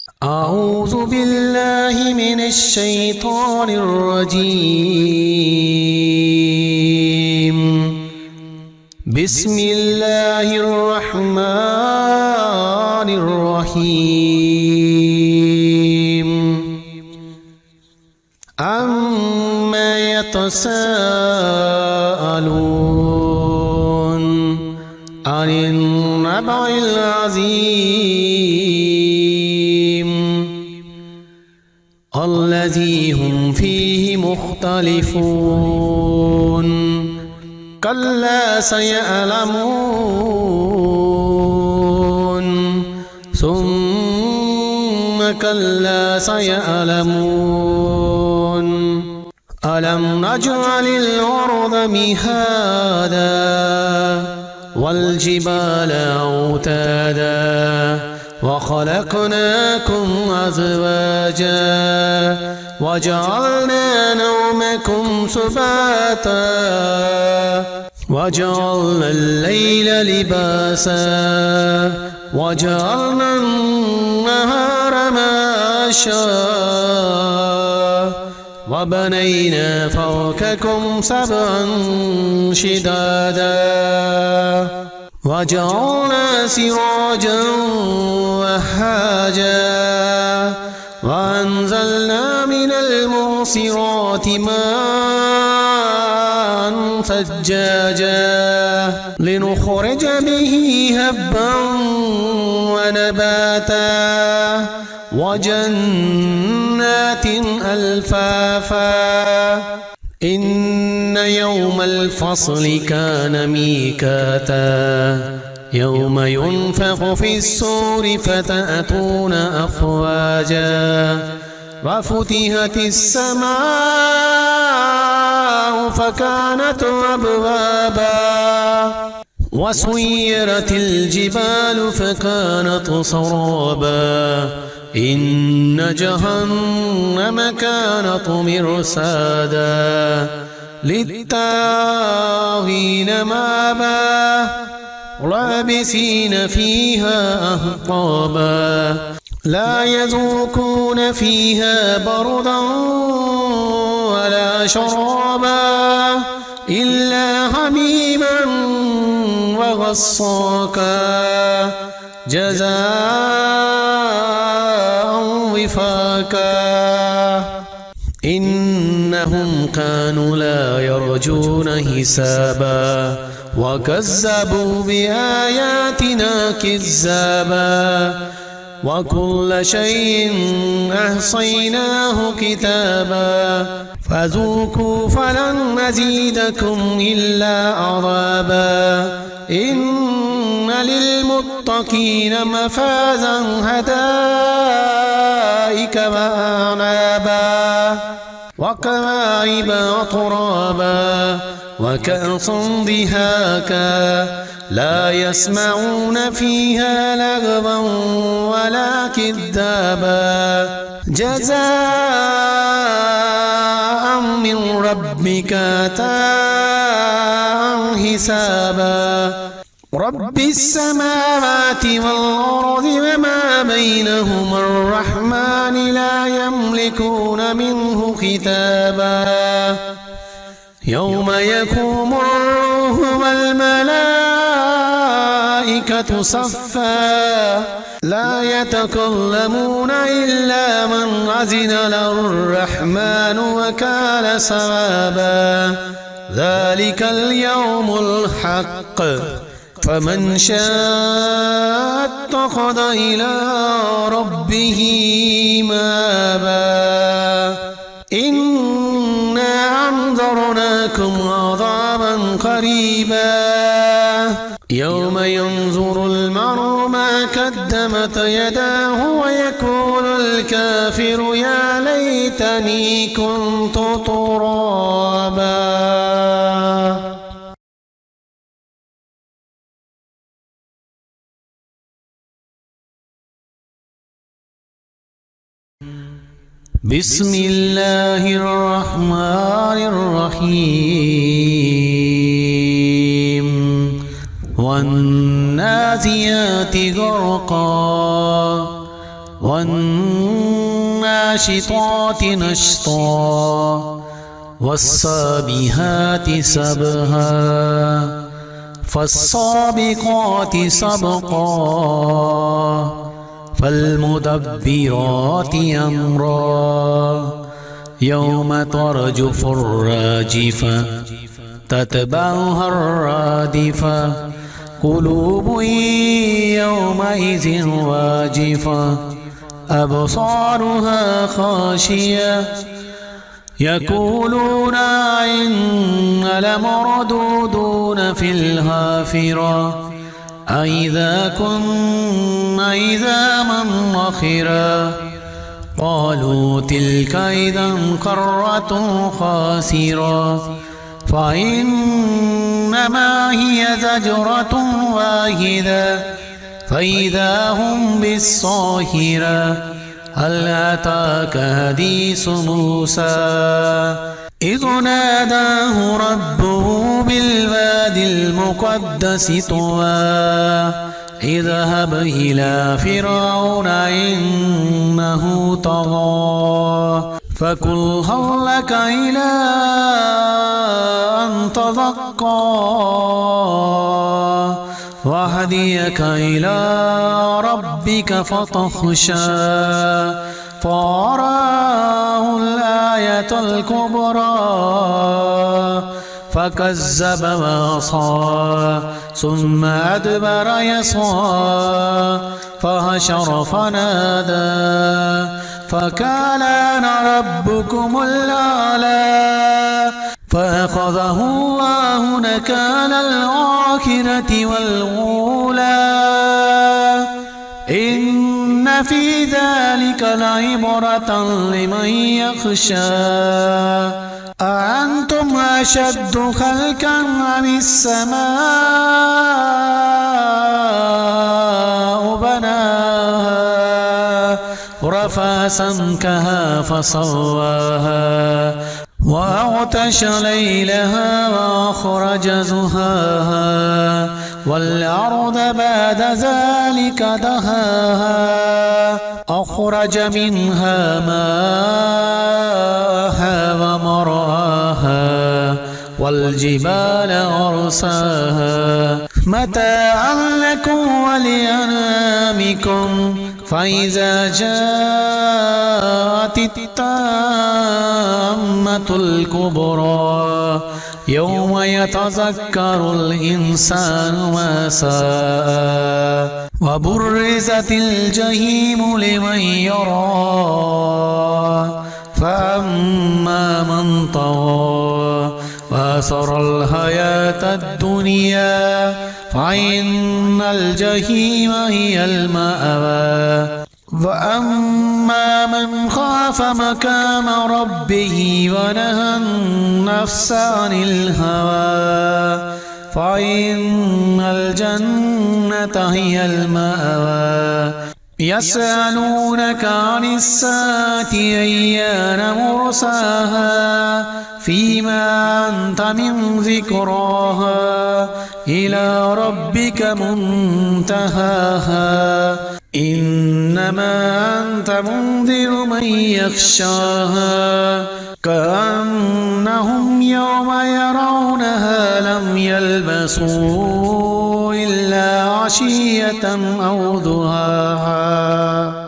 أعوذ بالله من الشيطان الرجيم. بسم الله الرحمن الرحيم. عما يتساءلون عن النبأ العظيم الذي هم فيه مختلفون. كلا سيعلمون ثم كلا سيعلمون. ألم نجعل الأرض مهادا والجبال أوتادا وخلقناكم أزواجا وجعلنا نومكم سباتا وجعلنا الليل لباسا وجعلنا النهار معاشا وبنينا فوقكم سبعا شدادا وجعلنا سراجا وهاجا وأنزلنا من المعصرات ماء ثجاجا لنخرج به هبا ونباتا وجنات ألفافا. إن يوم الفصل كان ميقاتا يوم ينفخ في الصور فتأتون أفواجا وفتحت السماء فكانت أبوابا وسيرت الجبال فكانت سرابا. إن جهنم كانت مرصادا للطاغين مآبا لابسين فيها أحقابا لا يذوقون فيها بردا ولا شرابا إلا حميما وغساقا جزاء وفاقا. إنهم كانوا لا يرجون حسابا وكذبوا بآياتنا كذابا وكل شيء أحصيناه كتابا فذوقوا فلن نزيدكم إلا عذابا. إن للمتقين مفازا حدائق وأعنابا وكواعب أترابا وكأسا دهاقا لا يسمعون فيها لغوا ولا كذابا جزاء من ربك عطاء حسابا. رب السماوات والأرض وما بينهما الرحمن لا يملكون منه خطابا. يوم يقوم الروح والملائكة صفا لا يتكلمون إلا من أذن له الرحمن وقال صوابا. ذلك اليوم الحق فمن شاء اتخذ إلى ربه مآبا. إنا أنذرناكم عذابا قريبا يوم ينظر المرء ما قدمت يداه ويقول الكافر يا ليتني كنت ترابا. بسم الله الرحمن الرحيم. والنازيات غرقا والناشطات نشطا والسابحات سبها فالسابقات سبقا فالمدبرات أمرا يوم ترجف الراجفة تتبعها الرادفة قلوب يومئذ واجفة أبصارها خاشية يقولون إنا لمردودون في الحافرة أإذا كنا عظاما نخرا قالوا تلك إذا كرة خاسرة فإنما هي زجرة واحدة فإذا هم بالساهرة هل أتاك حديث موسى إذ ناداه ربه بالوادي المقدس طوى اذهب إلى فرعون إنه طغى فقل هل لك إلى أن تزكى وهديك إلى ربك فتخشى فأراه الآية الكبرى فكذب وعصى ثم أدبر يسعى فحشر فنادى فقال أنا ربكم الأعلى فأخذه الله نكال الآخرة والأولى إن في ذلك لعبرة لمن يخشى أأنتم أشد خلقا أم السماء بناها رفع سمكها فسواها وأغطش ليلها وأخرج زهاها والأرض بعد ذلك دهاها أخرج منها ماءها ومرعاها والجبال أرساها متاعا لكم ولأنعامكم فإذا جاءت التامة الكبرى يوم يتذكر الإنسان ما سعى وبرزت الجحيم لمن يرى فأما من طغى وآثر الحياة الدنيا فإن الجحيم هي المأوى وأما من خاف مقام ربه ونهى النفس عن الهوى فإن الجنة هي المأوى يسألونك عن الساعة أيان مرساها فيما أنت من ذكراها إلى ربك منتهاها إنما أنت منذر من يخشاها كأنهم يوم يرونها لم يلبسوا إلا عشية أو ضحاها.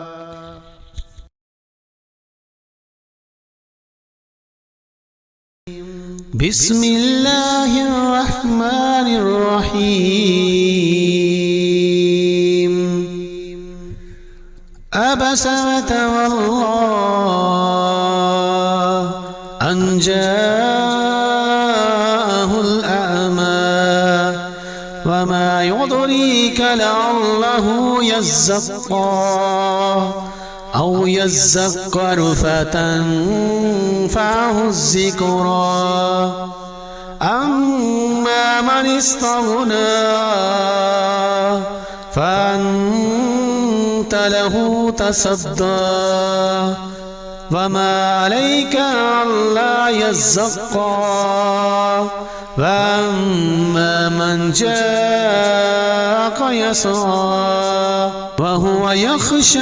بسم الله الرحمن الرحيم عبس وتولى أن جاءه الأعمى وما يدريك لعله يزكى أو يذكر فتنفعه الذكرى أما من استغنى فأنت له تصدى وما عليك ألا يزكى وأما من جاءك يسعى وهو يخشى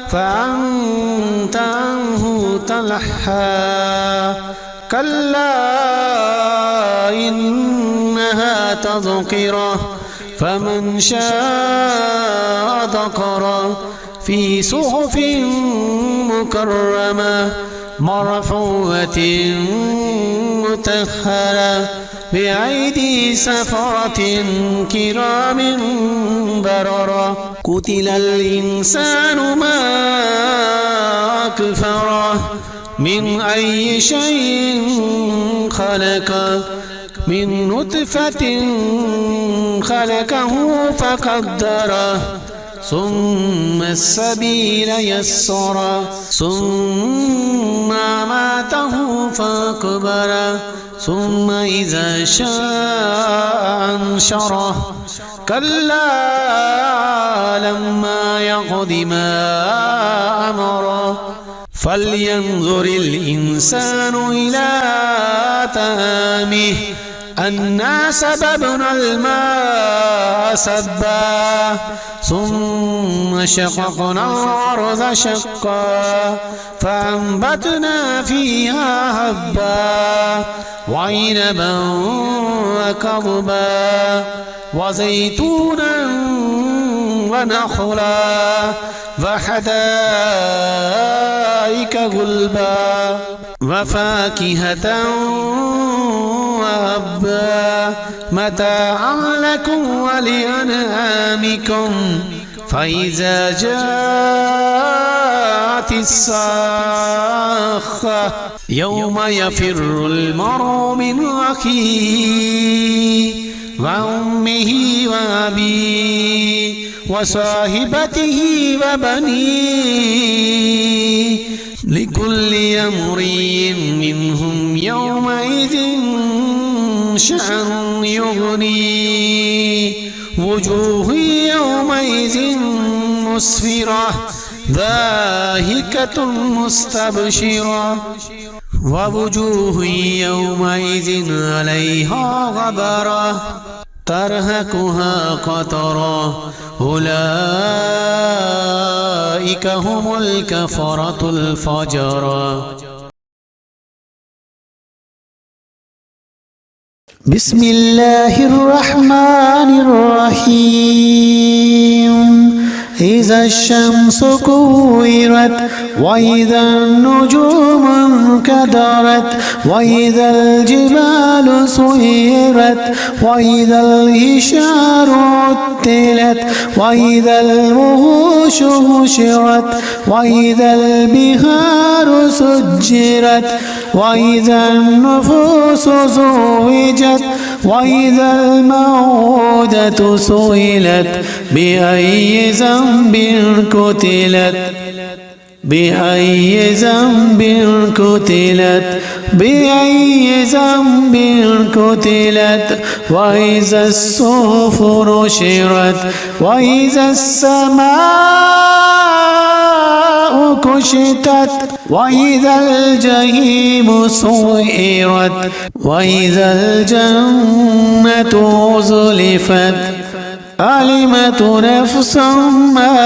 فأنت عنه تلحى كلا إنها تذكرة فمن شاء ذكره في صحف مكرمة مرفوعة مطهرة بأيدي سفرة كرام بررة قتل الإنسان ما أكفره من أي شيء خلقه من نطفة خلقه فقدره ثم السبيل يسره ثم ماته فأقبره ثم إذا شاء أنشره كلا لما يقض ما أمره فلينظر الإنسان إلى طعامه أنا سببنا الماء سبا ثم شققنا الأرض شقا فأنبتنا فيها حبا وعنبا وقضبا وزيتونا ونخلا وحدائق غلبا وفاكهة وأبا متاعا لكم ولأنعامكم فإذا جاءت الصاخة يوم يفر المرء من أخيه وأمه وأبيه وصاحبته وبنيه لكل امرئ منهم يومئذ شأن يغنيه وجوه يومئذ مسفرة ضاحكة مستبشرة ووجوه يومئذ عليها غبرة ترهقها قترة أولئك هم الكفرة الفجرة. بسم الله الرحمن الرحيم إذا الشمس كورت وإذا النجوم انكدرت وإذا الجبال سيرت وإذا العشار عطلت وإذا الوحوش حشرت وإذا البحار سجرت وإذا النفوس زوجت وإذا الموءودة سئلت بأي ذنب قتلت بأي ذنب قتلت بأي ذنب قتلت وإذا الصحف نشرت وإذا السماء كشطت وإذا الجحيم سعرت وإذا الجنة أزلفت علمت نفس ما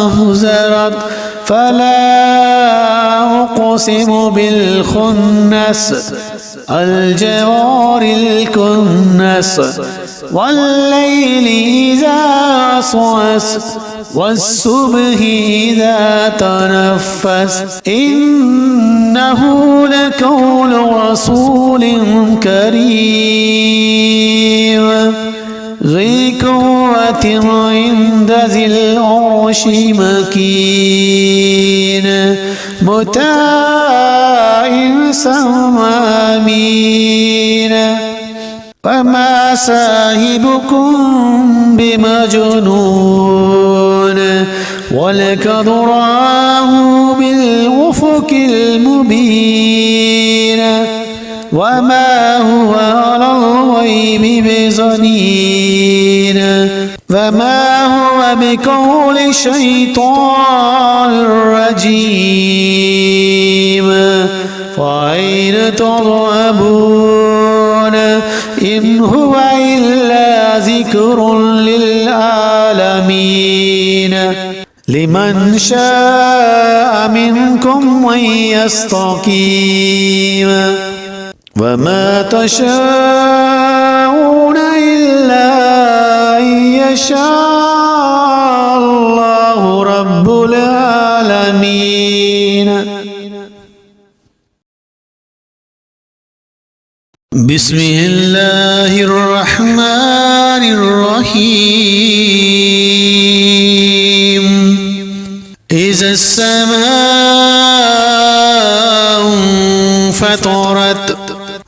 أحضرت فلا أقسم بالخنس الجوار الكنس والليل إذا عسعس والصبح إذا تنفس إنه لقول رسول كريم ذي قوة عند ذي العرش مكين مطاع ثم أمين وما صاحبكم بمجنون ولقد رآه بالأفق المبين وما هو على الغيب بضنين وما هو بقول شيطان رجيم فأين تذهبون إن هو إلا ذكر للعالمين لمن شاء منكم أن يستقيم وما تشاءون إلا أن يشاء الله رب العالمين. بسم الله الرحمن الرحيم. إذا السماء انفطرت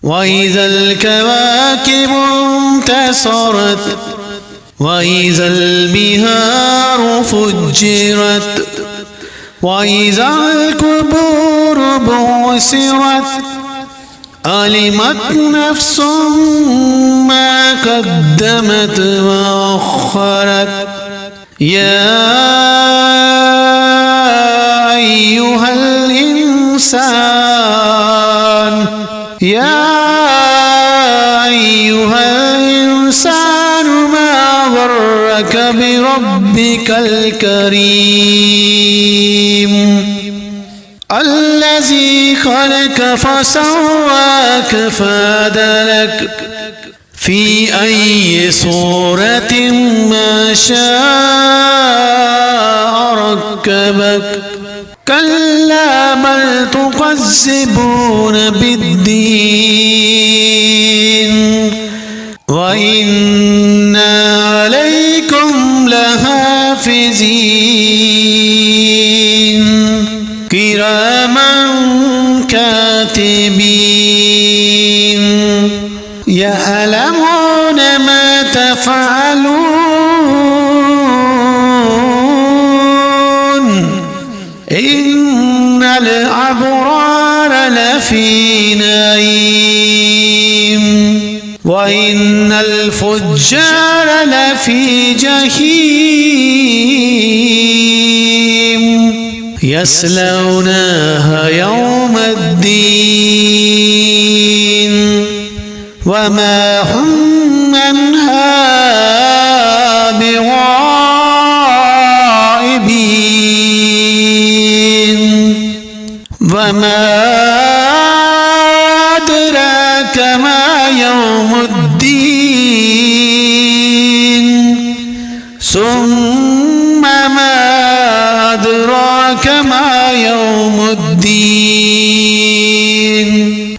وإذا الكواكب انتثرت وإذا البحار فجرت وإذا القبور بعثرت علمت نفس ما قدمت وأخرت. يا أيها الإنسان ما غرك بربك الكريم الذي خلق فسواك فعدلك في أي صورة ما شاء ركبك. كلا بل تكذبون بالدين وإن عليكم لحافظين كراما كاتبين يعلمون ما تفعلون. إن الأبرار لفي نعيم وإن الفجار لفي جحيم يصلونها يوم الدين وما هم عنها بغائبين. وما أدراك ما يوم الدين ثم ما أدراك ما يوم الدين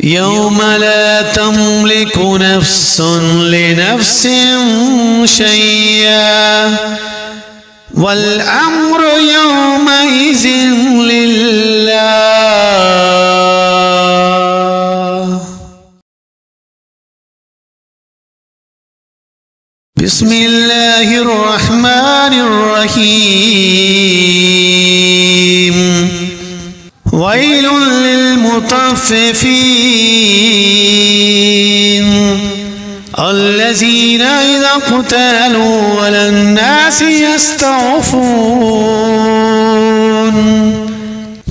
يوم لا تملك نفس لنفس شيئا والأمر يومئذ لله. بسم الله الرحمن الرحيم. ويل للمطففين الذين إذا اقتالوا على الناس يستوفون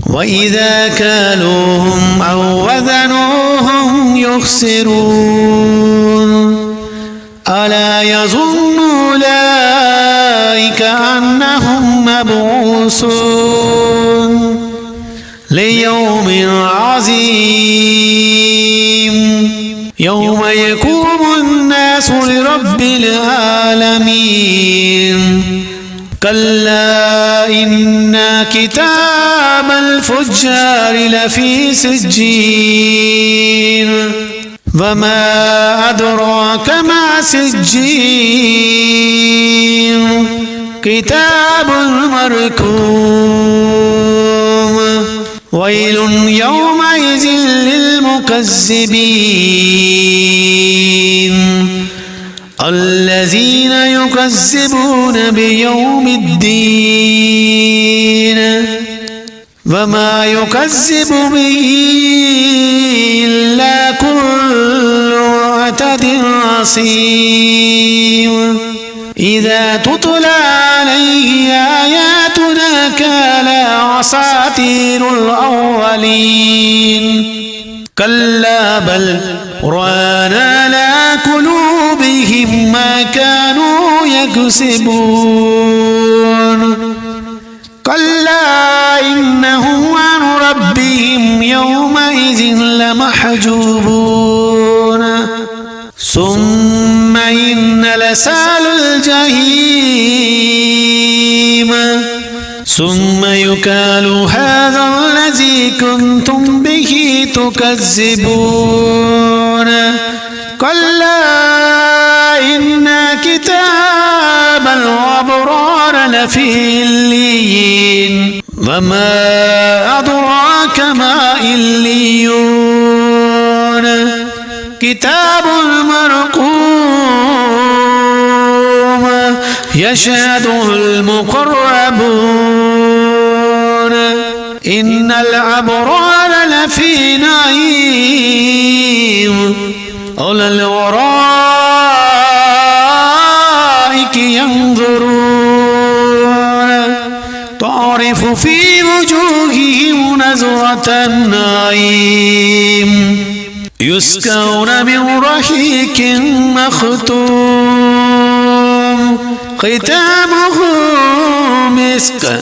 وإذا كالوهم أو وزنوهم يخسرون. ألا يظن أولئك أنهم مبعوثون ليوم عظيم يوم يقوم الناس لرب العالمين. كلا إن كتاب الفجار لفي سجين وما أدراك ما سجين كتاب مرقوم. ويل يومئذ للمكذبين الذين يكذبون بيوم الدين وما يكذب به إلا كل معتد عصيم. إذا تتلى عليه آياتنا قال أساطير الأولين. كلا بل ران على قلوبهم ما كانوا يكسبون كلا إنهم عن ربهم يومئذ لمحجوبون ثم إن لسال الجحيم ثم يقال هذا الذي كنتم به تكذبون كلا إن كتاب الأبرار لفي عليين وما أدراك ما عليون كتاب مرقوم يشهده المقربون إن الأبرار لفي نعيم على الأرائك ينظرون تعرف في وجوههم نظرة النعيم يسقون من رحيق مختوم ختامه مسك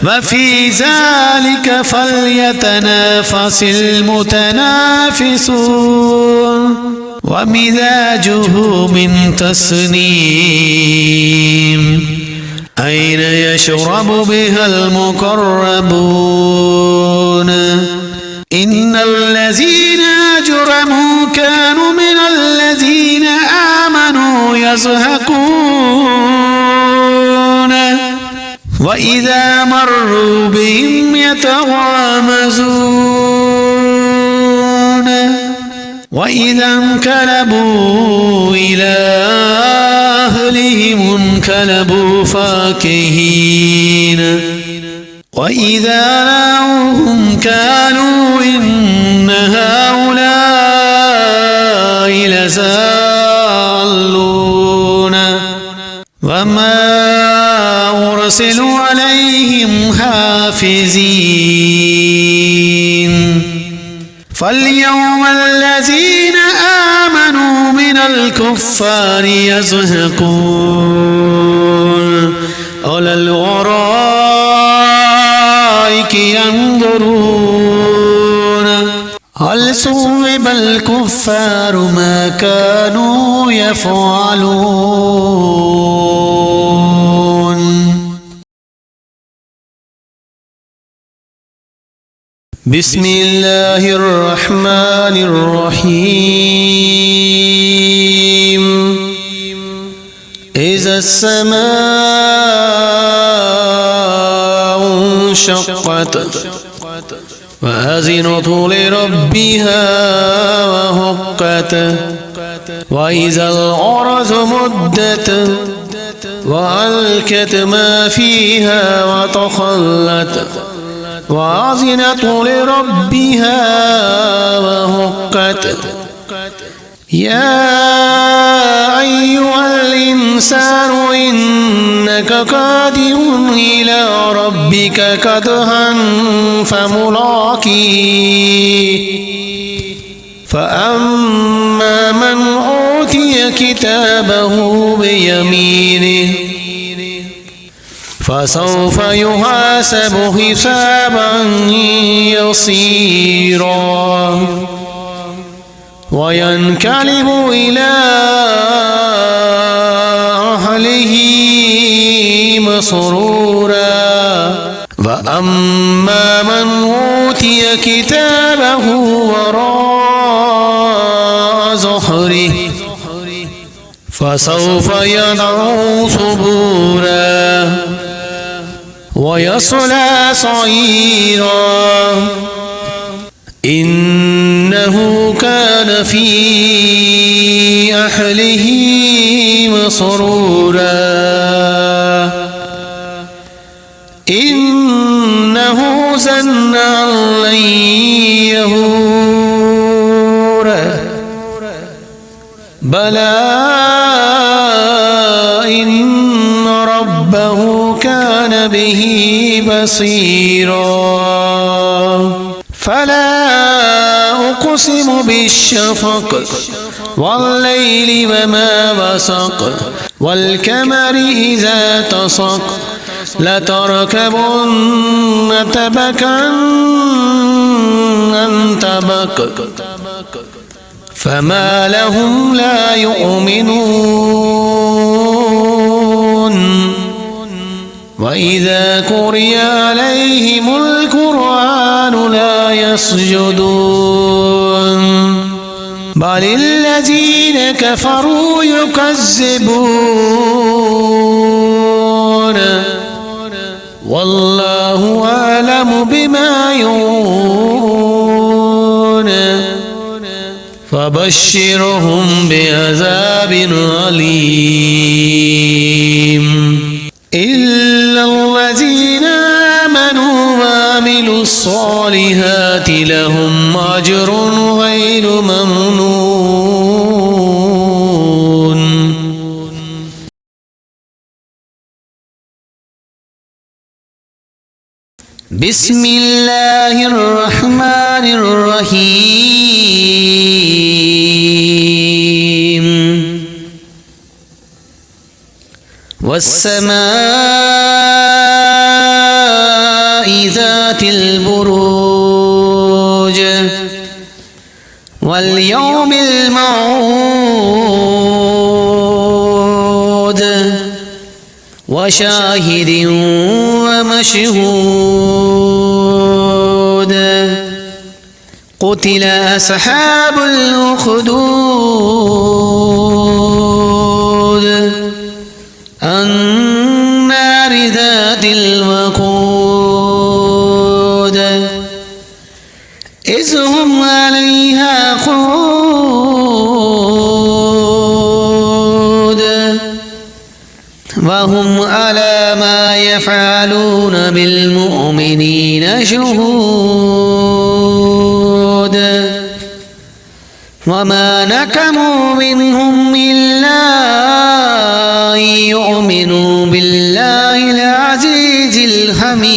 وفي ذلك فليتنافس المتنافسون ومزاجه من تسنيم أين يشرب بها المقربون إن الذين أجرموا كانوا من الذين آمنوا يضحكون وإذا مروا بهم يتغامزون وإذا انقلبوا إلى أهلهم انقلبوا فاكهين وإذا رأوهم قالوا إن هؤلاء لضالون وما أرسلوا عليهم حافظين فاليوم الذين آمنوا من الكفار يضحكون على الأرائك ينظرون هل ثوب الكفار ما كانوا يفعلون. بسم الله الرحمن الرحيم إذا السماء انشقت وأذنت لربها وحقت وإذا الأرض مدت وألقت ما فيها وتخلت وأذنت لربها وحقت يا أيها الإنسان إنك قادر إلى ربك كدحا فملاقيه فأما من أوتي كتابه بيمينه فسوف يحاسب حسابا يسيرا وينقلب إلى أهله مسرورا وأما من أوتي كتابه وراء ظهره فسوف يدعو ثبورا ويصلى سعيرا إنه كان في أهله مسرورا إنه ظن أن لن يحور بلى إن ربه كان به بصيرا فلا أقسم بالشفق والليل وما وسق والقمر إذا اتسق لتركبن طبقا عن طبق فما لهم لا يؤمنون وإذا قرئ عليهم القرآن لا يسجدون بل الذين كفروا يكذبون والله أعلم بما يوعون فبشرهم بعذاب أليم إلا الذين آمنوا وعملوا الصالحات لهم أجر غير ممنون. بسم الله الرحمن الرحيم والسماء ذات البروج واليوم الموعود وشاهد ومشهود قتل أصحاب الأخدود النار ذات الوقود إذ هم عليها قعود وهم على ما يفعلون بالمؤمنين شهود وما نكموا منهم إلا أن يؤمنوا بالله العزيز الحميد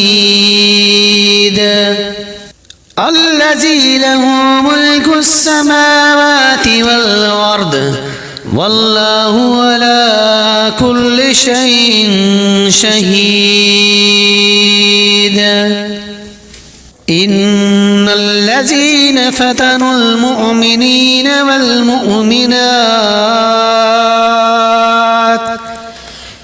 الذي له ملك السماوات والأرض والله على كل شيء شهيد إن الذين فتنوا المؤمنين والمؤمنات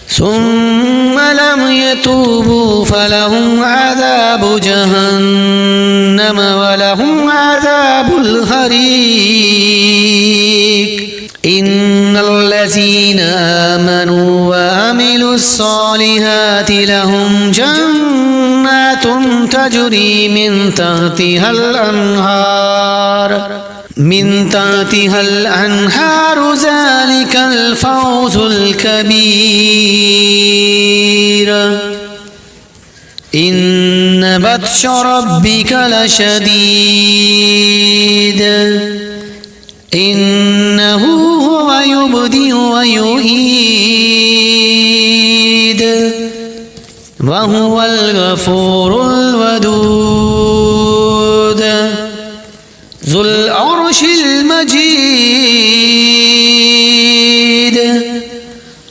ثم لم يتوبوا فلهم عذاب جهنم ولهم عذاب الحريق إن الذين آمنوا وعملوا الصالحات لهم جنات تجري من تحتها الأنهار ذلك الفوز الكبير إن بطش ربك لشديد إنه هو يبدئ ويعيد وهو الغفور الودود ذو العرش المجيد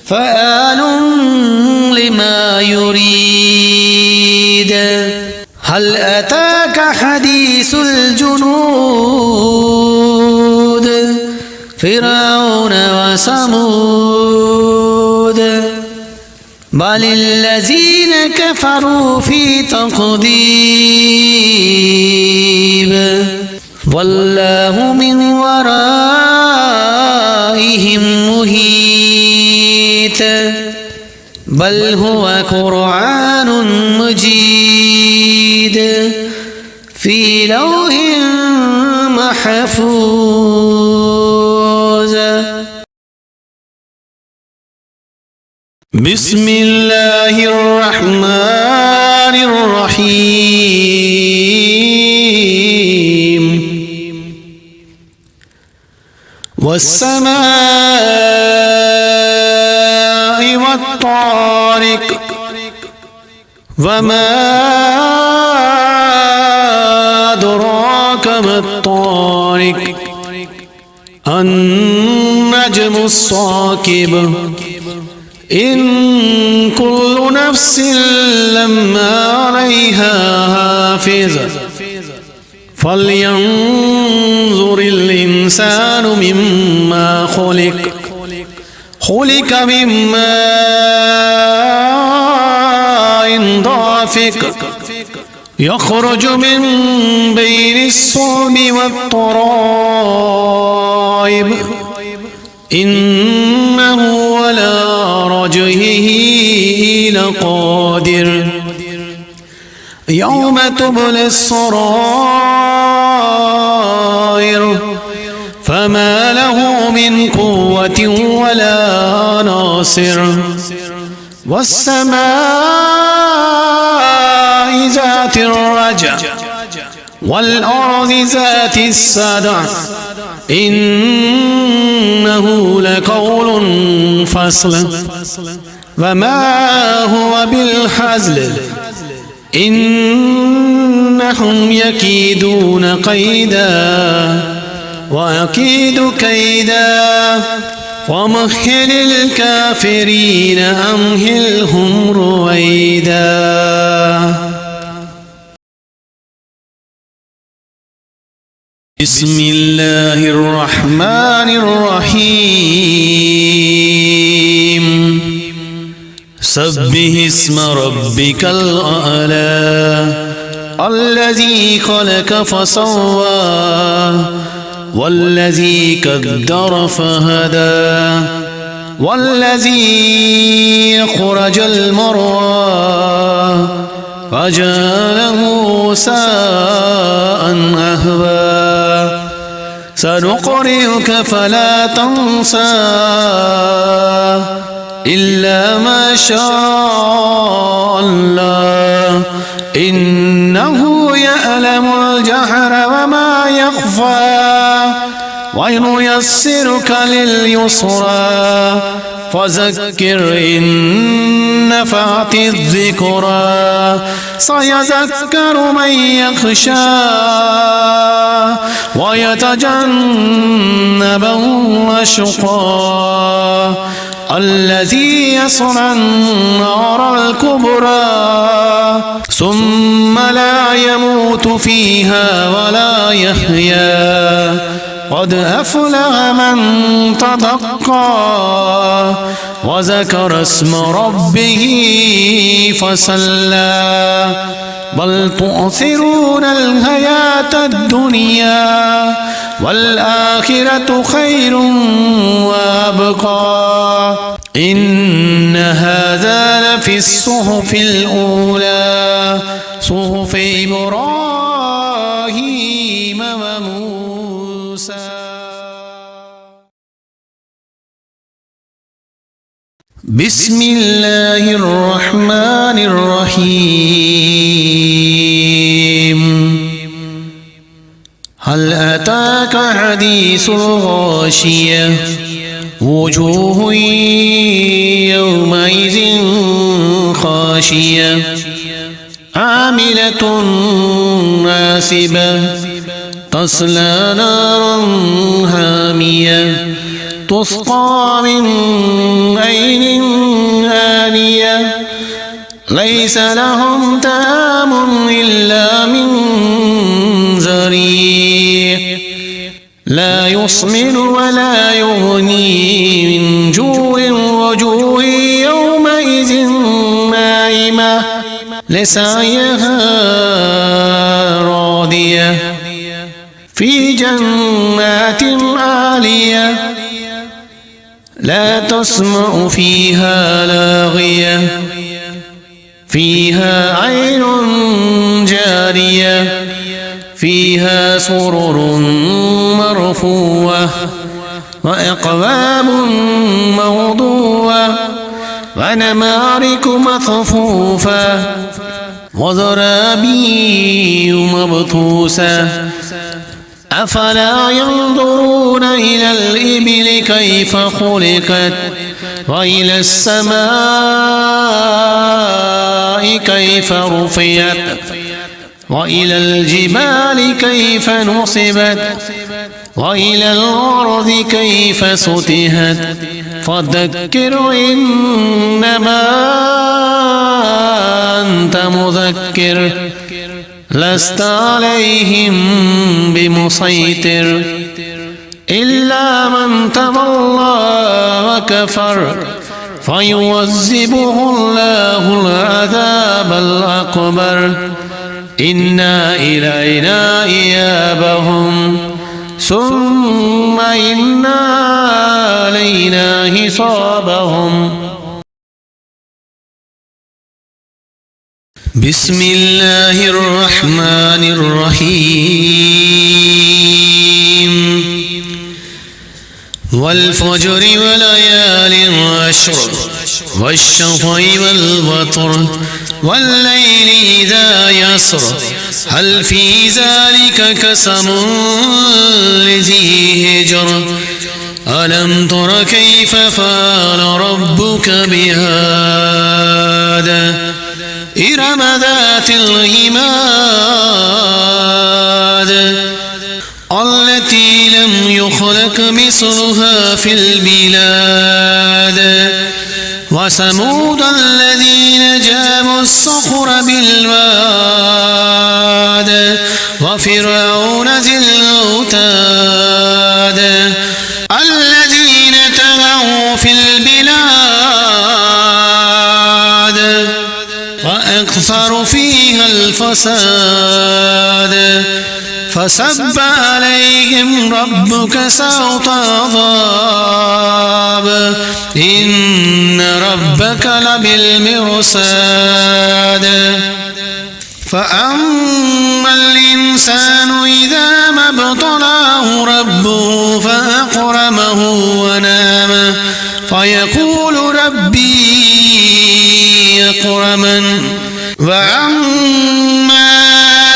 فعال لما يريد هل أتاك حديث الجنود فرعون وثمود بل الذين كفروا في تقدير والله من ورائهم محيط بل هو قرآن مجيد في لوح محفوظ. بسم الله الرحمن الرحيم والسماء والطارق وما أدراك والطارق النجم الصاكب إن كل نفس لما عليها حافظ فلينظر الإنسان مما خلق من ماء دافق يخرج من بين الصلب والترائب إنه على رجعه لقادر يوم تبلى السرائر فما له من قوة ولا ناصر والسماء ذات الرجع والأرض ذات الصدع إنه لقول فصل وما هو بالحزل إنهم يكيدون كيدا وأكيد كيدا ومهل الكافرين أمهلهم رويدا. بسم الله الرحمن الرحيم سبح اسم ربك الأعلى الذي خلق فسوى والذي قدر فهدى والذي أخرج المرعى فجعله ساء أهوى سنقرئك فلا تنسى إلا ما شاء الله إنه يعلم الجهر وما يخفى ونيسرك لليسرى فذكر إن نفعت الذكرى سيذكر من يخشى ويتجنبه الأشقى الذي يصلى النار الكبرى ثم لا يموت فيها ولا يحيا قد أفلح من تزكى وذكر اسم ربه فصلى بل تؤثرون الحياة الدنيا والآخرة خير وأبقى إن هذا لفي الصحف الأولى صحف إبراهيم وموسى. بسم الله الرحمن الرحيم هل أتاك حديث الغاشية وجوه يومئذ خاشية عاملة ناصبة تصلى نارا حامية تسقى من عين آنية ليس لهم طعام إلا من ضريع لا يسمن ولا يغني من جوع وجوه يومئذ ناعمة لسعيها راضية في جنات عالية لا تسمع فيها لاغية فيها عين جارية فيها سرر مرفوعة وأكواب موضوعة ونمارق مصفوفة وزرابي مبثوثة أفلا ينظرون إلى الإبل كيف خلقت وإلى السماء كيف رفعت وإلى الجبال كيف نصبت وإلى الأرض كيف سطحت فذكر إنما أنت مذكر لست عليهم بمسيطر إلا من تولى وكفر فيعذبه الله العذاب الأكبر إن إلينا إيابهم ثم إن علينا حسابهم. بسم الله الرحمن الرحيم والفجر وليال عشر والشفع والوتر والليل إذا يسر هل في ذلك قسم لذي حجر ألم تر كيف فعل ربك بهاد إرم ذات العماد التي لم يخلق مثلها في البلاد وثمود الذين جابوا الصخر بالواد وفرعون ذي الأوتاد الذين طغوا في البلاد فأكثروا فيها الفساد فصب عليهم ربك سوط عذاب إن ربك لبالمرصاد فأما الإنسان إذا ما ابتلاه ربه فأكرمه ونعمه فيقول ربي أكرمن وأما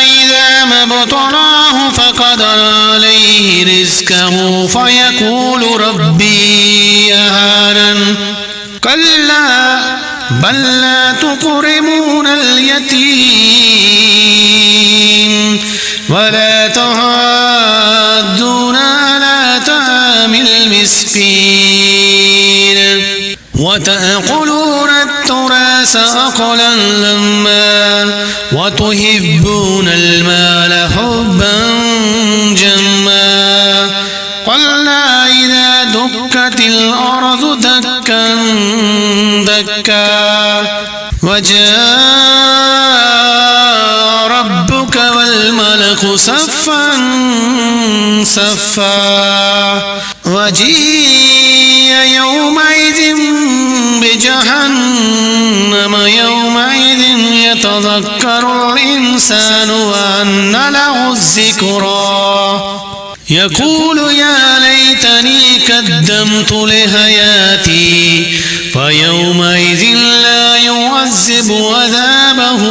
إذا ما ابتلاه فقدر عليه رزقه فيقول ربي أهانن كلا بل لا تكرمون اليتيم ولا تحاضون على طعام المسكين وتأكلون التراث أكلا لما وتحبون المال حبا جما قلنا إذا دكت الأرض دكا دكا وجاء ربك والملك صفا صفا وجيء يومئذ بجهنم يومئذ يتذكر الإنسان وأنى له الذكرى يقول يا ليتني قدمت لحياتي فيومئذ لا يعذب عذابه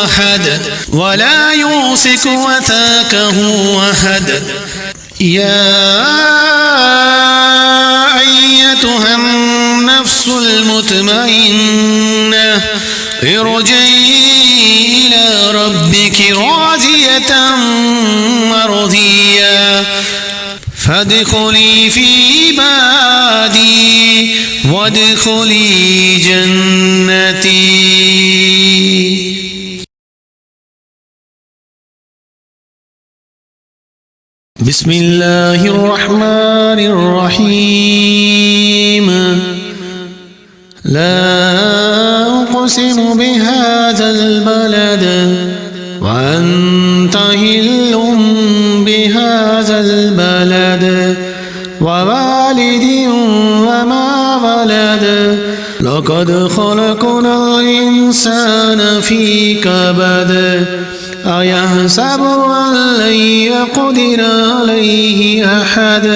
أحد ولا يوثق وثاقه أحد يا أيتها النفس المطمئنة ارجعي إلى ربك راضية مرضية فادخلي في عبادي وادخلي جنتي. بسم الله الرحمن الرحيم لا أقسم بهذا البلد وأنت حل بهذا البلد ووالد وما ولد لقد خلقنا الإنسان في كبد أيحسب أن لن يقدر عليه أحد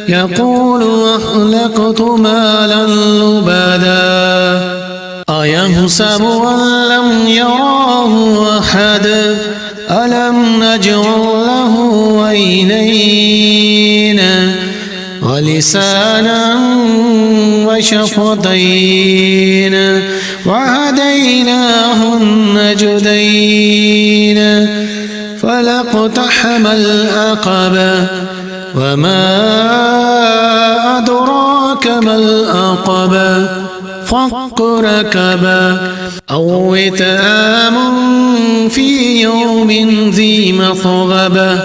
يقول أهلكت مالا لبدا أيحسب أن لم يراه أحد ألم نجعل له عينين ولسانا وشفتين وهديناه النجدين لاقتحم العقبة وما أدراك ما العقبة فك رقبة أو إطعام في يوم ذي مسغبة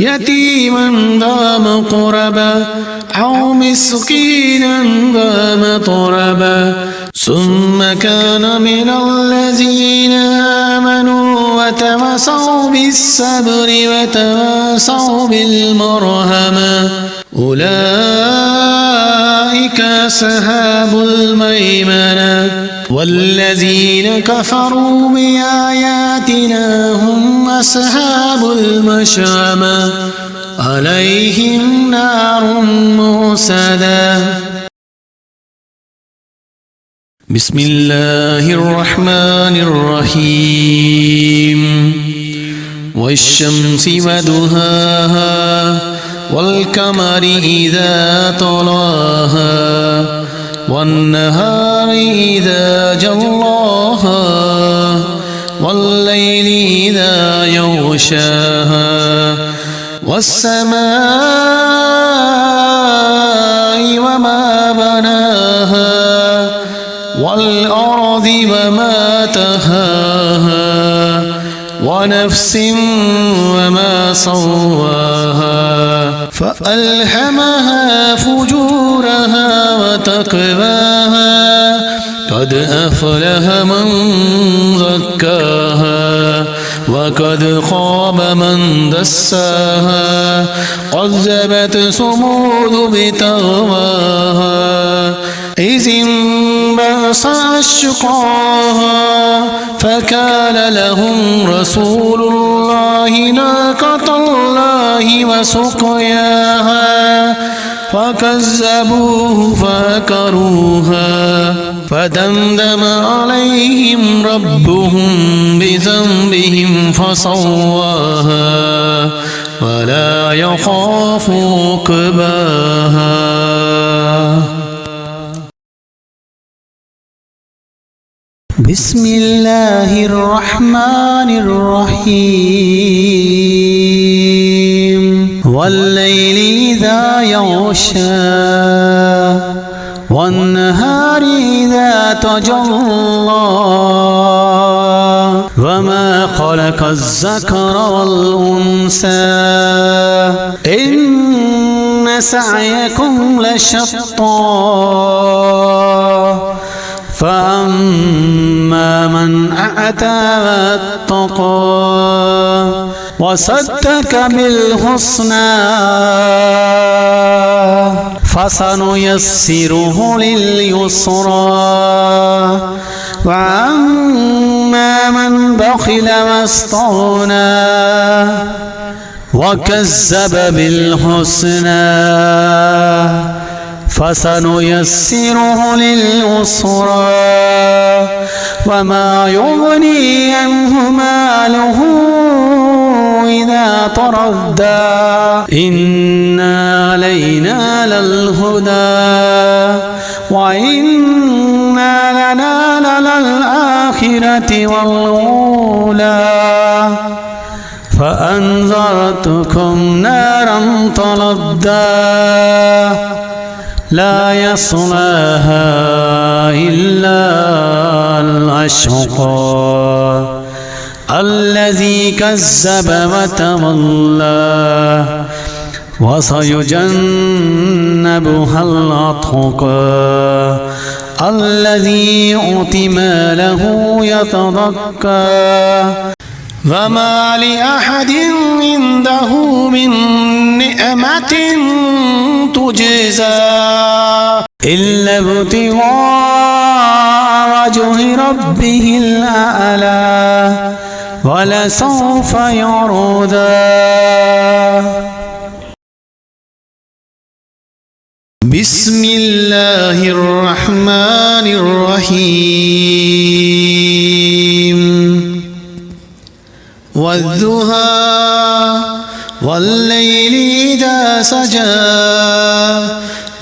يتيما ذا مقربة أو مسكينا ذا متربة ثم كان من الذين آمنوا وتواصوا بالصبر وتواصوا بالمرحمة أولئك أصحاب الميمنة والذين كفروا بآياتنا هم أصحاب المشأمة عليهم نار موصدة. بسم الله الرحمن الرحيم والشمس وضحاها والقمر إذا طلاها والنهار إذا جلاها والليل إذا يغشاها والسماء وما بناها والأرض وما طحاها ونفس وما سواها فألهمها فجورها وتقواها قد أفلح من زكاها وقد خاب من دساها كذبت ثمود بتقواها إذ انبعث أشقاها فكان لهم رسول الله ناقة الله وسقياها فكذبوه فعقروها فدمدم عليهم ربهم بذنبهم فسواها ولا يخاف عقباها. بسم الله الرحمن الرحيم والليل إذا يغشى والنهار إذا تجلى وما خلق الذكر والأنثى إن سعيكم لشتى فأما من أعتى واتقى وصدق بالحسنى فسنيسره لليسرى وأما من بخل واستغنى وكذب بالحسنى فسنيسره لليسرى وما يغني عنه ماله إذا تردى إن علينا للهدى وإن لنا للآخرة والأولى فأنذرتكم نارا تلظى لا يصلاها إلا الأشقى الذي كذب وتولى وسيجنبها الأتقى الذي يؤتي ماله يتزكى وما لأحد عنده من نعمة تجزى إلا ابتغاء وجه ربه الأعلى ولسوف يرضى. بسم الله الرحمن الرحيم والضحى والليل إذا سجى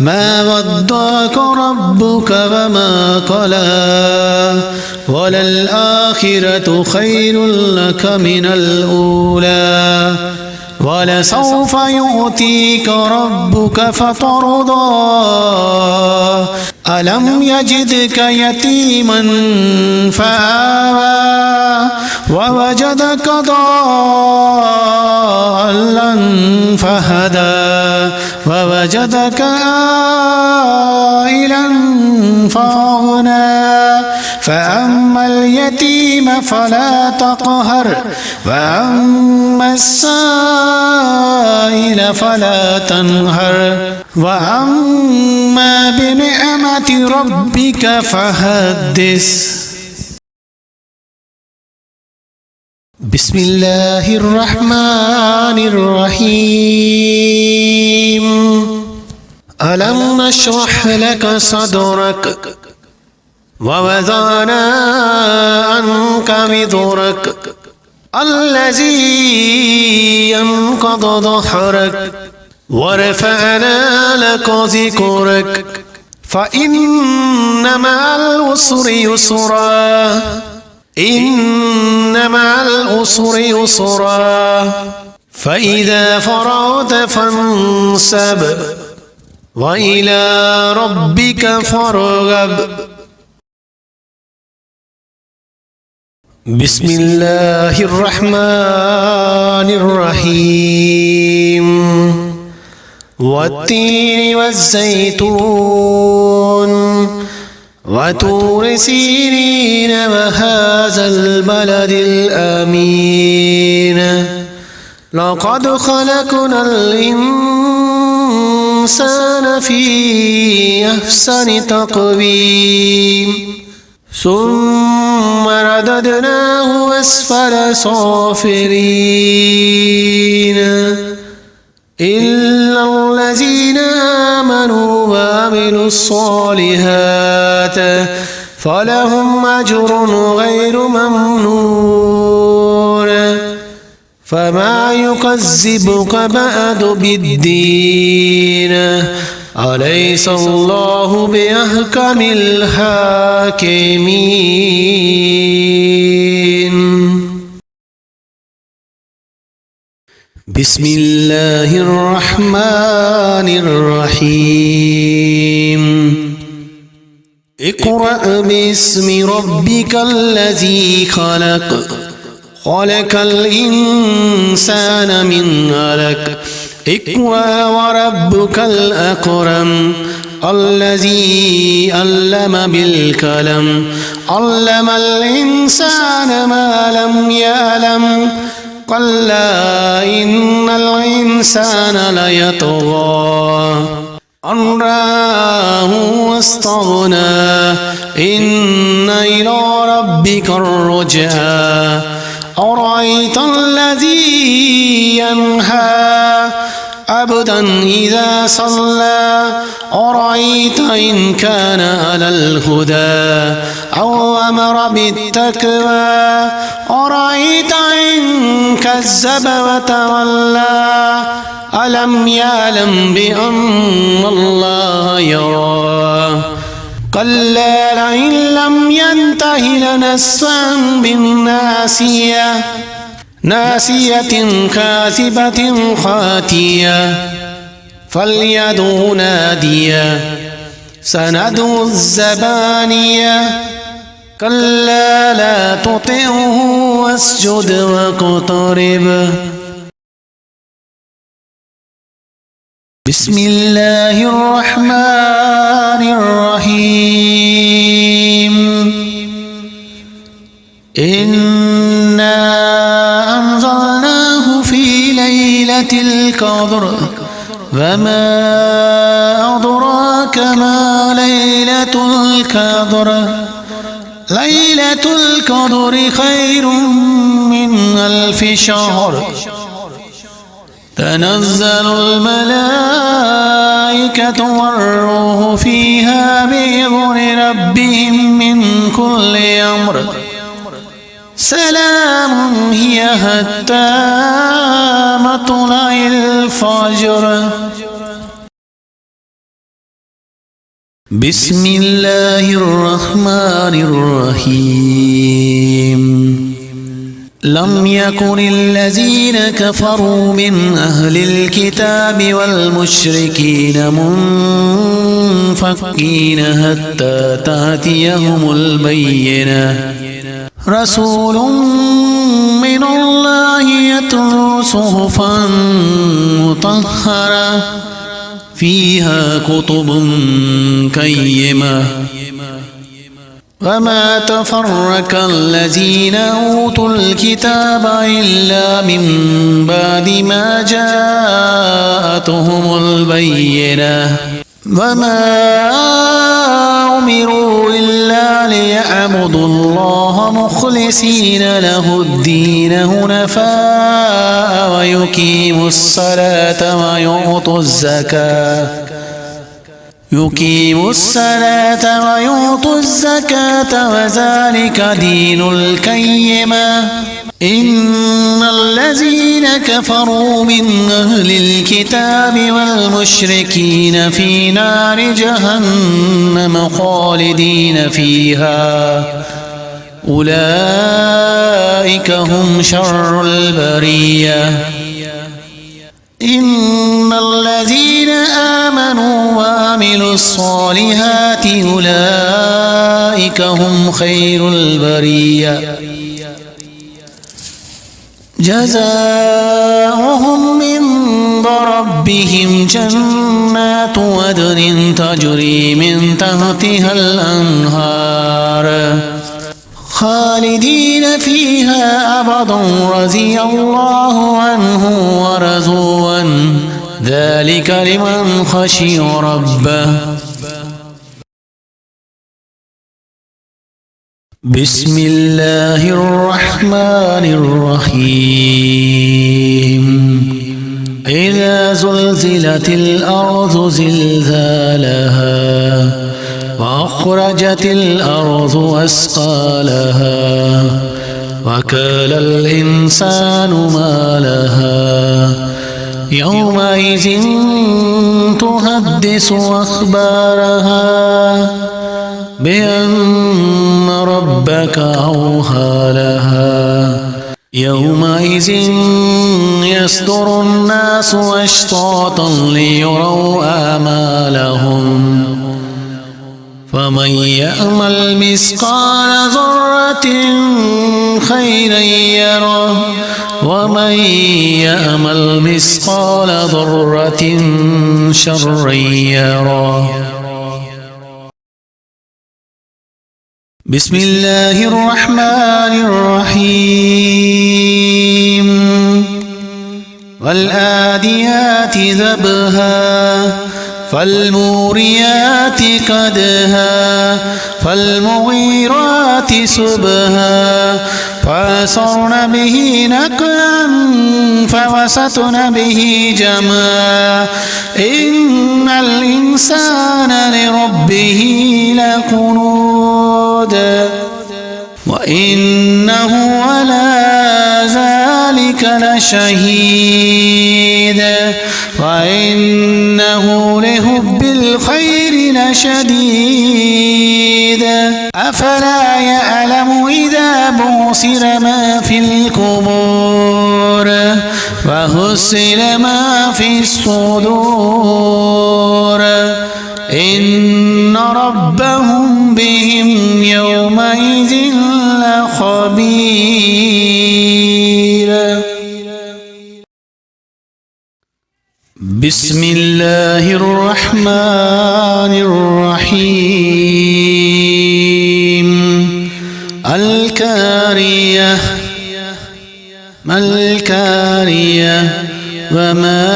ما ودعك ربك وما قلى وللآخرة خير لك من الأولى ولسوف يؤتيك ربك فترضى ألم يجدك يتيما فآوى ووجدك ضالا فهدى ووجدك عائلا فأغنى فأما اليتيم فلا تقهر وأما السائل فلا تنهر وأما بنعمة ربك فحدث. بسم الله الرحمن الرحيم. ألم نشرح لك صدرك ووضعنا عنك وزرك الذي ينقض ظهرك ورفعنا لك ذكرك فإن مع العسر يسرا إن مع العسر يسرا فإذا فرغت فانصب وإلى ربك فارغب. بسم الله الرحمن الرحيم. والتين والزيتون وطور سينين وهذا البلد الأمين لقد خلقنا الإنسان في أحسن تقويم ثم رددناه أسفل سافلين إلا الذين آمنوا وعملوا الصالحات فلهم أجر غير ممنون فما يكذبك بعد بالدين أليس الله بأحكم الحاكمين. بسم الله الرحمن الرحيم. اقرأ باسم ربك الذي خلق خلق الإنسان من علق اقرأ وربك الأكرم الذي علم بالقلم علم الإنسان ما لم يعلم كلا إن الإنسان ليطغى أن رآه واستغنى إن إلى ربك الرجعى أرأيت الذي ينهى عبدا إذا صلى أرأيت إن كان على الهدى أو أمر بالتقوى أرأيت إن كذب وتولى ألم يعلم بأن الله يرى كلا لئن لم ينته لنسفعا بالناصية ناسية كاذبة خاتية فليدع نادية سندع الزبانية كلا لا تطعه واسجد واقترب. بسم الله الرحمن الرحيم. إنا أنزلناه في ليلة القدر وما أدراك ما ليلة القدر ليلة القدر خير من 1000 شهر تنزل الملائكة والروح فيها بإذن ربهم من كل أمر سلام هي حتى مطلع الفجر. بسم الله الرحمن الرحيم لم يكن الذين كفروا من أهل الكتاب والمشركين منفكين حتى تأتيهم البينة رسول من الله يتلو صحفا مطهرة فيها كتب قيمة وما تفرق الذين أوتوا الكتاب إلا من بعد ما جاءتهم البينة وما أمروا إلا ليعبدوا الله مخلصين له الدين حنفاء ويقيموا الصلاة ويؤتوا الزكاة وذلك دين القيمة إن الذين كفروا من أهل الكتاب والمشركين في نار جهنم خالدين فيها أولئك هم شر البرية إن الذين آمنوا وعملوا الصالحات أولئك هم خير البرية جزاؤهم عند ربهم جنات عدن تجري من تحتها الأنهار خالدين فيها أبدا رضي الله عنه ورضوا عنه ذلك لمن خشي ربه بسم الله الرحمن الرحيم إذا زلزلت الأرض زلزالها وأخرجت الأرض أثقالها وقال الإنسان ما لها يومئذ تحدث أخبارها بأن ربك أوحى لها يومئذ يصدر الناس أشتاتا ليروا أعمالهم فمن يأمل مثقال ذرة خيرا يره ومن يأمل مثقال ذرة شرا يره بسم الله الرحمن الرحيم والآديات ذبها فالموريات قدها فالمغيرات صبها فأثرن به نقعا فوسطن به جمعا إن الإنسان لربه لكنود وإنه على ذلك لشهيد وإنه لحب الخير لشديد أفلا يعلم إذا بُعْثِرَ ما في القبور وحصل ما في الصدور إن ربهم بهم يومئذ لخبير بسم الله الرحمن الرحيم الكارية ما الكارية وما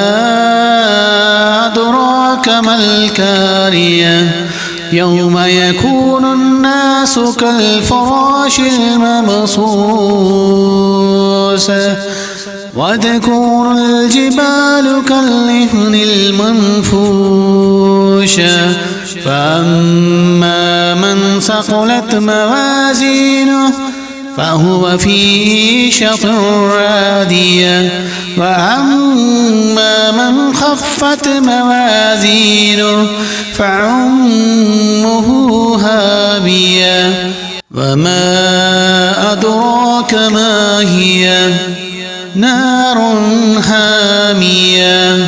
أدراك ما الكارية يوم يكون الناس كالفراش المبثوث وتكون الجبال كالعهن المنفوش فأما من ثقلت موازينه فهو في عيشة راضية وأما من خفت موازينه فأمه هاوية وما أدراك ما هي نار حامية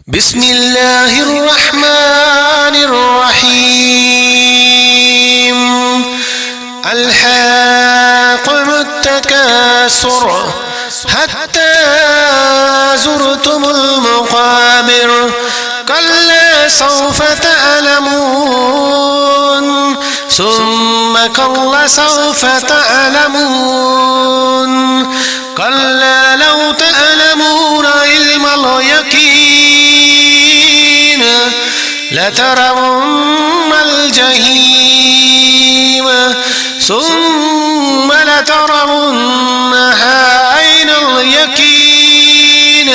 بسم الله الرحمن الرحيم ألهاكم التكاثر حتى زرتم المقابر كلا سوف تعلمون ثم كلا سوف تعلمون كلا لو تعلمون علم اليقين لترون الجحيم ثم لترونها عين اليقين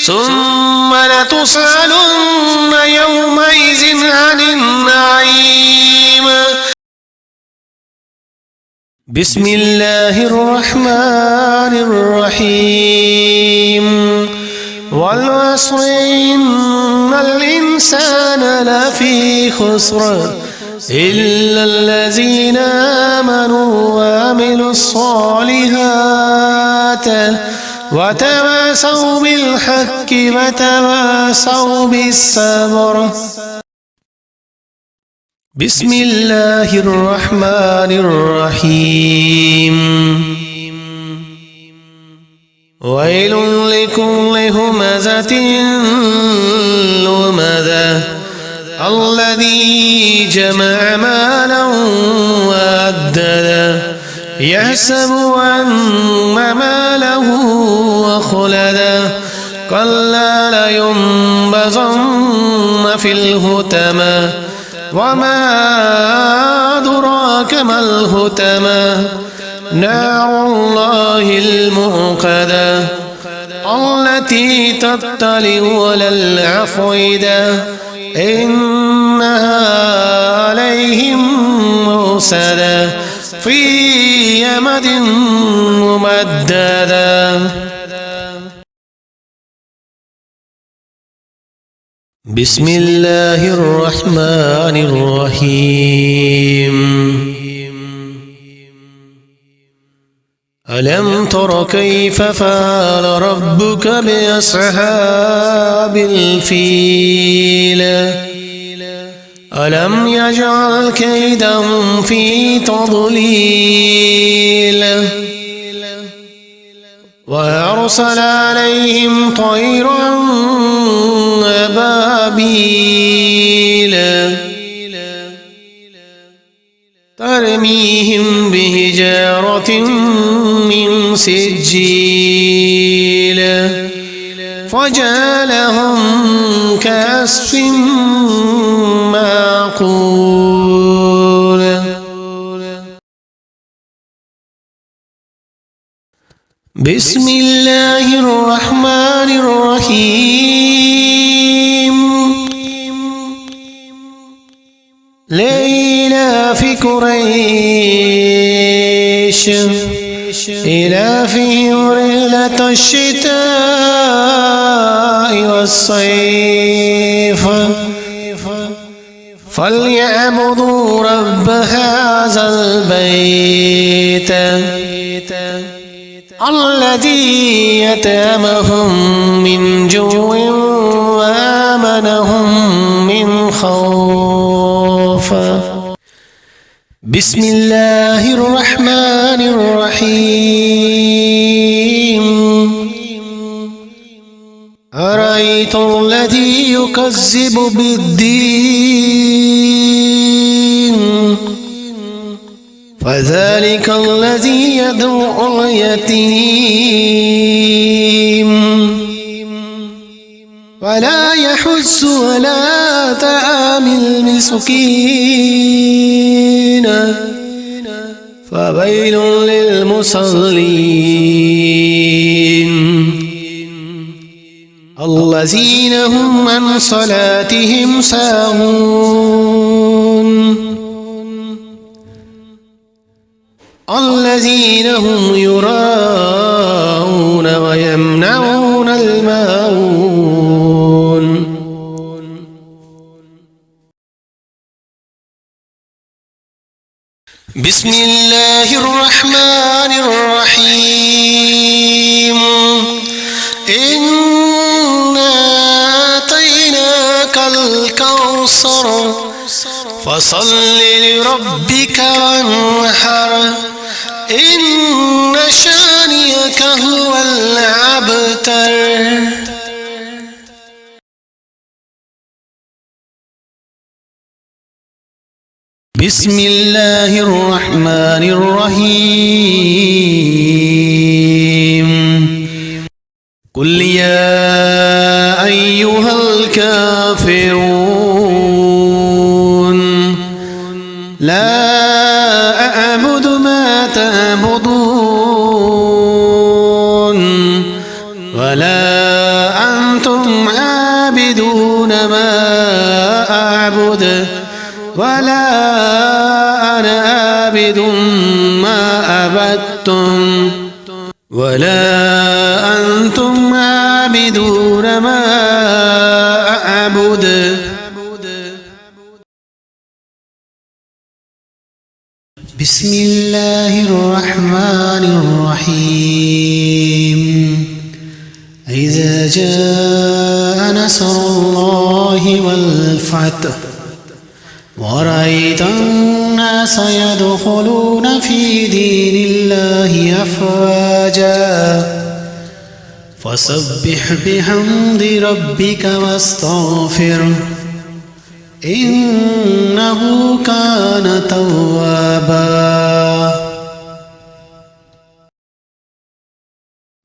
ثم لتسألن يومئذ عن النعيم بسم الله الرحمن الرحيم والعصر إن الإنسان لفي خسر إلا الذين آمنوا وعملوا الصالحات وتواصوا بالحق وتواصوا بالصبر بسم الله الرحمن الرحيم ويل لكل همزة لمزة الذي جمع مالا وعدده يحسب أن ماله أخلده كلا لينبذن في الحطمة وما أدراك ما الحطمة نار الله الموقدة التي تطلع على الأفئدة إنها عليهم موصدة في يمد ممددة بسم الله الرحمن الرحيم ألم تر كيف فعل ربك بأصحاب الفيل ألم يجعل كيدهم في تضليل وأرسل عليهم طيرا أبابيل ترميهم بحجارة من سجيل فجعلهم كعصف مأكول بسم الله الرحمن الرحيم لإيلاف قريش إيلافهم رحلة الشتاء والصيف فليعبدوا رب هذا البيت الذي يطعمهم من جوع وآمنهم من خوف بسم الله الرحمن الرحيم أرأيت الذي يكذب بالدين فذلك الذي يدعو اليتيم ولا يحث على طعام المسكين فويل للمصلين الذين هم عن صلاتهم ساهون الذين هم يراءون ويمنعون الماعون بسم الله الرحمن الرحيم إنا أعطيناك الكوثر فصل لربك وانحر إن شانئك هو الأبتر. بسم الله الرحمن الرحيم قل يا أيها الكافرون لا أعبد ما تعبدون ولا أنتم عابدون ما أعبد ولا أنا عابد ما عبدتم ولا أنتم عابدون ما أعبد. بسم الله الرحمن الرحيم إذا جاء نصر الله والفتح ورأيت الناس يدخلون في دين الله أفواجا فسبح بحمد ربك واستغفره إنه كان توابا.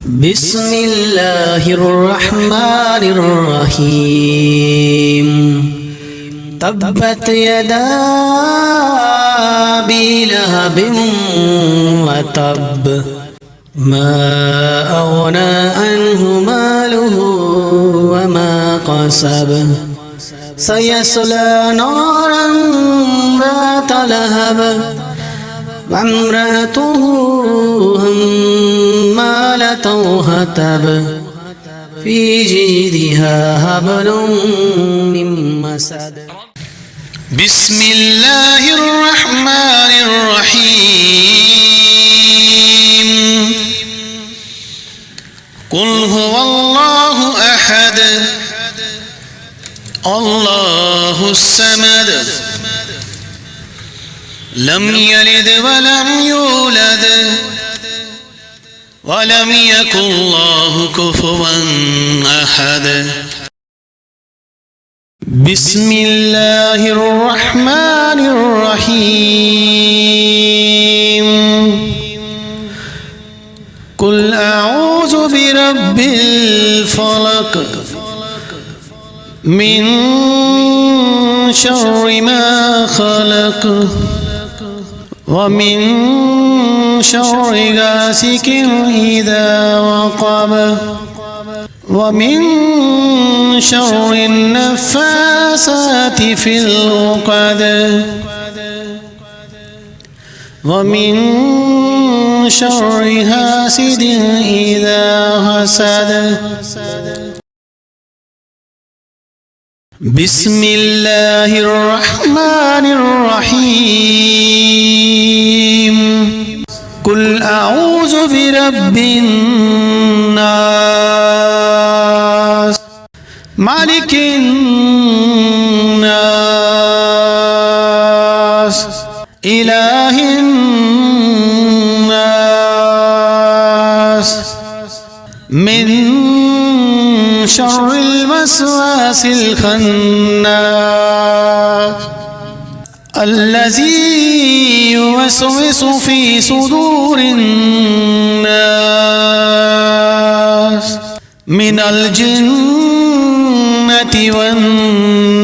بسم الله الرحمن الرحيم تبت يدا أبي لهب وتب ما أغنى عنه ماله وما كسب سيصلى نارا ذات لهب وامرأته حمالة الحطب في جيدها حبل من مسد. بسم الله الرحمن الرحيم قل هو الله أحد الله الصمد لم يلد ولم يولد ولم يكن له كفوا أحد. بسم الله الرحمن الرحيم قل أعوذ برب الفلق من شر ما خلق ومن شر غاسق إذا وقب ومن شر النفاثات في العقد ومن شر حاسد إذا حسد. بسم الله الرحمن الرحيم قل أعوذ برب الناس مالك الناس إله الناس من شر الوسواس الخناس الذي يوسوس في صدور الناس من الجنة والناس.